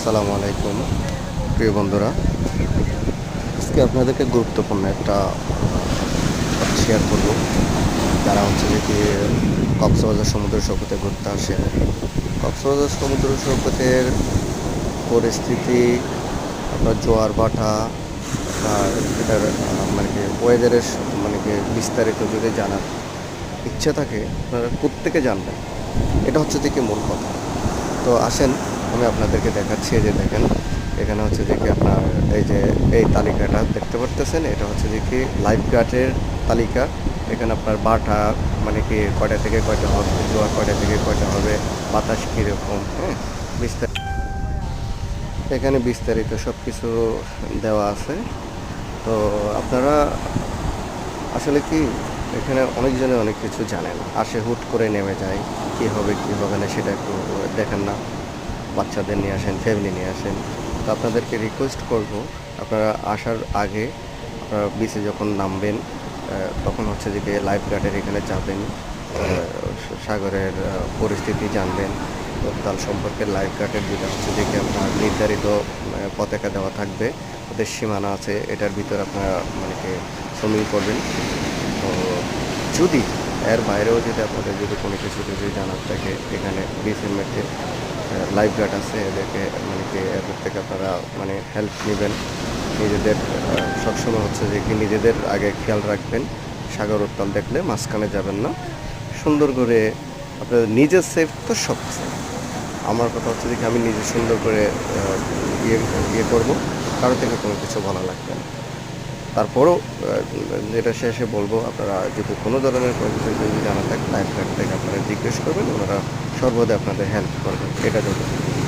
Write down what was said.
আসসালামু আলাইকুম প্রিয় বন্ধুরা। আজকে আপনাদেরকে গুরুত্বপূর্ণ একটা শেয়ার করব। যারা হচ্ছে যে কি কক্সবাজার সমুদ্র সৈকতে ঘুরতে আসেন, কক্সবাজার সমুদ্র সৈকতের পরিস্থিতি, আপনার জোয়ার ভাটা, আপনার এটার মানে কি ওয়েদারের মানে কি বিস্তারিত যদি জানার ইচ্ছা থাকে, আপনারা কোত্থেকে জানবেন, এটা হচ্ছে যে কি মূল কথা। তো আসেন, আমি আপনাদেরকে দেখাচ্ছি। এই যে দেখেন, এখানে হচ্ছে যে কি আপনার এই তালিকাটা দেখতে পারতেছেন, এটা হচ্ছে যে কি লাইফ গার্ডের তালিকা। এখানে আপনার বাটা মানে কি কয়টা থেকে কয়টা হবে, জোয়ার কয়টা থেকে কয়টা হবে, বাতাস কীরকম, হ্যাঁ, বিস্তারিত এখানে বিস্তারিত সব কিছু দেওয়া আছে। তো আপনারা আসলে কি এখানে অনেকজনে অনেক কিছু জানেন, আসে হুট করে নেমে যায়, কী হবে কী হবে না সেটা একটু দেখেন না। বাচ্চাদের নিয়ে আসেন, ফ্যামিলি নিয়ে আসেন। তো আপনাদেরকে রিকোয়েস্ট করব, আপনারা আসার আগে আপনারা বিচে যখন নামবেন, তখন হচ্ছে যে লাইফ গার্ডের এখানে যাবেন, সাগরের পরিস্থিতি জানবেন। উত্তাল সম্পর্কে লাইফ গার্ডের যেটা হচ্ছে যে আপনার নির্ধারিত পতাকা দেওয়া থাকবে, ওদের সীমানা আছে, এটার ভিতরে আপনারা মানে কি সুইমিং করবেন। তো যদি এর বাইরেও যদি আপনাদের যদি কোনো কিছু যদি জানার থাকে, এখানে বিচের মধ্যে লাইফ গার্ড আছে, এদেরকে মানে কি এদের থেকে আপনারা মানে হেল্প নেবেন। নিজেদের সবসময় হচ্ছে যে কি নিজেদের আগে খেয়াল রাখবেন। সাগর উত্তাল দেখলে মাঝখানে যাবেন না। সুন্দর করে আপনাদের নিজের সেফ তো সব সেফ। আমার কথা হচ্ছে যে কি আমি নিজে সুন্দর করে ইয়ে ইয়ে করবো, কারো থেকে কোনো কিছু ভালো লাগবে না। তারপরও যেটা শেষে বলবো, আপনারা যদি কোনো ধরনের কোনো কিছু যদি জানা থাকে লাইফ গার্ড থেকে আপনারা জিজ্ঞেস করবেন, ওনারা সর্বদা আপনাদের হেল্প করবেন, এটা যদি